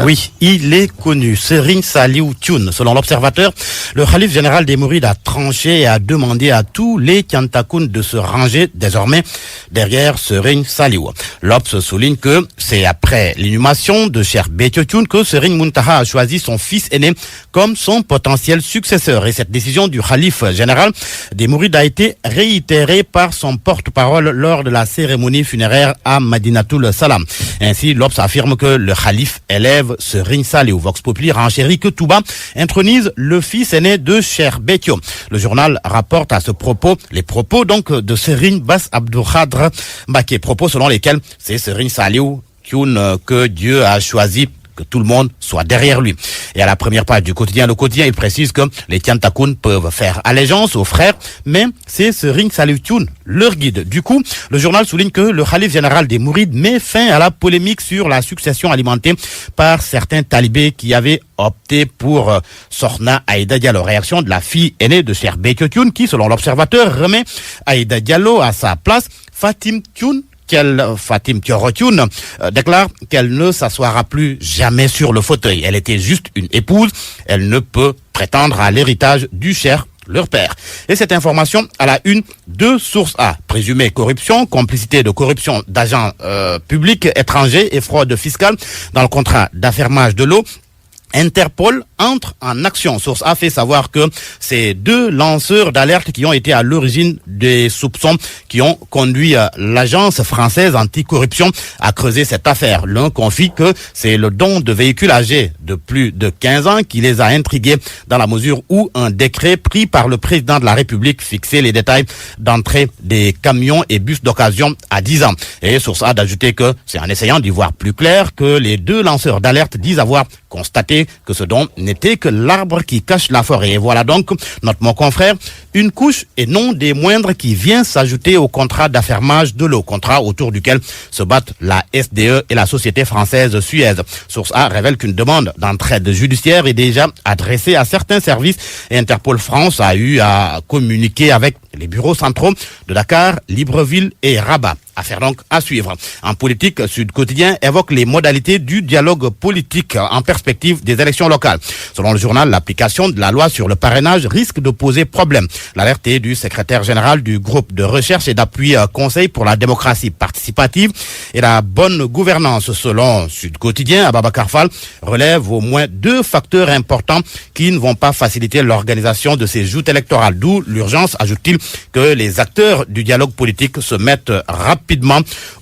Oui, il est connu, Serigne Saliou Thioune. Selon l'Observateur, le khalife général des Mourides a tranché et a demandé à tous les Tiantakoun de se ranger désormais derrière Serigne Saliou. L'Obs souligne que c'est après l'inhumation de Cheikh Béthio Thioune que Serigne Mountakha a choisi son fils aîné comme son potentiel successeur. Et cette décision du khalife général des Mourides a été réitérée par son porte-parole lors de la cérémonie funéraire à Madinatoul Salam. Ainsi, l'Obs affirme que le khalife élève Serigne Saliou. Vox Populi renchérit que Touba intronise le fils aîné de Cheikh Béthio. Le journal rapporte à ce propos les propos donc de Serigne Bass Abdou Khadre Mbacké, propos selon lesquels c'est Serigne Saliou Thioune que Dieu a choisi, que tout le monde soit derrière lui. Et à la première page du quotidien, le quotidien, il précise que les Tiantakoun peuvent faire allégeance aux frères, mais c'est Serigne Saliou Thioune leur guide. Du coup, le journal souligne que le khalife général des Mourides met fin à la polémique sur la succession alimentée par certains talibés qui avaient opté pour Sokhna Aïda Diallo. Réaction de la fille aînée de Cheikh Béthio Thioune qui, selon l'Observateur, remet Aïda Diallo à sa place. Fatim Thioro Thioune déclare qu'elle ne s'assoira plus jamais sur le fauteuil. Elle était juste une épouse. Elle ne peut prétendre à l'héritage du cher leur père. Et cette information à la une de Source A. Présumée corruption, complicité de corruption d'agents publics étrangers et fraude fiscale dans le contrat d'affermage de l'eau. Interpol entre en action. Source A fait savoir que c'est deux lanceurs d'alerte qui ont été à l'origine des soupçons qui ont conduit l'agence française anticorruption à creuser cette affaire. L'un confie que c'est le don de véhicules âgés de plus de 15 ans qui les a intrigués dans la mesure où un décret pris par le président de la République fixait les détails d'entrée des camions et bus d'occasion à 10 ans. Et Source A d'ajouter que c'est en essayant d'y voir plus clair que les deux lanceurs d'alerte disent avoir constaté que ce don n'était que l'arbre qui cache la forêt. Et voilà donc, mon confrère, une couche et non des moindres qui vient s'ajouter au contrat d'affermage de l'eau, contrat autour duquel se battent la SDE et la société française Suez. Source A révèle qu'une demande d'entraide judiciaire est déjà adressée à certains services et Interpol France a eu à communiquer avec les bureaux centraux de Dakar, Libreville et Rabat. Affaire donc à suivre. En politique, Sud Quotidien évoque les modalités du dialogue politique en perspective des élections locales. Selon le journal, l'application de la loi sur le parrainage risque de poser problème. L'alerte est du secrétaire général du groupe de recherche et d'appui Conseil pour la démocratie participative et la bonne gouvernance. Selon Sud Quotidien, Ababacar Fall relève au moins deux facteurs importants qui ne vont pas faciliter l'organisation de ces joutes électorales. D'où l'urgence, ajoute-t-il, que les acteurs du dialogue politique se mettent rapidement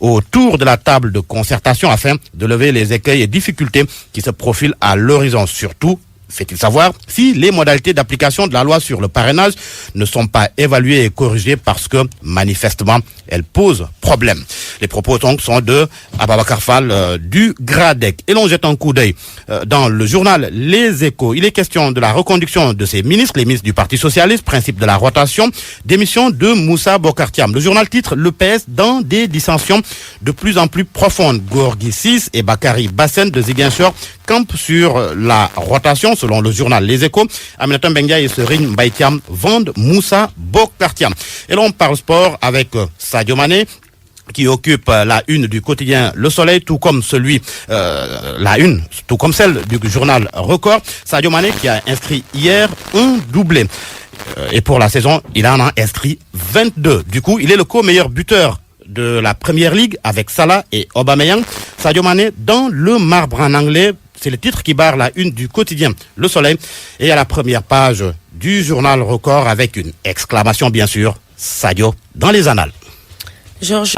autour de la table de concertation afin de lever les écueils et difficultés qui se profilent à l'horizon. Surtout, fait-il savoir si les modalités d'application de la loi sur le parrainage ne sont pas évaluées et corrigées parce que, manifestement, elles posent problème. Les propos donc sont de Ababacar Fall du GRADEC. Et l'on jette un coup d'œil dans le journal Les Échos. Il est question de la reconduction de ces ministres, les ministres du Parti Socialiste, principe de la rotation, démission de Moussa Bokar Thiam. Le journal titre le PS dans des dissensions de plus en plus profondes. Gorgui Ciss et Bakary Bassène de Ziguinchor campent sur la rotation. Selon le journal Les Échos, Aminata Mbengue et Serigne Mbaye Thiam vendent Moussa Bokar Thiam. Et l'on parle sport avec Sadio Mané, qui occupe la une du quotidien Le Soleil, tout comme celle du journal Record. Sadio Mané qui a inscrit hier un doublé. Et pour la saison, il en a inscrit 22. Du coup, il est le co-meilleur buteur de la Première Ligue avec Salah et Aubameyang. Sadio Mané dans le marbre en anglais. C'est le titre qui barre la une du quotidien Le Soleil. Et à la première page du journal Record avec une exclamation bien sûr, Sadio dans les annales. Georges.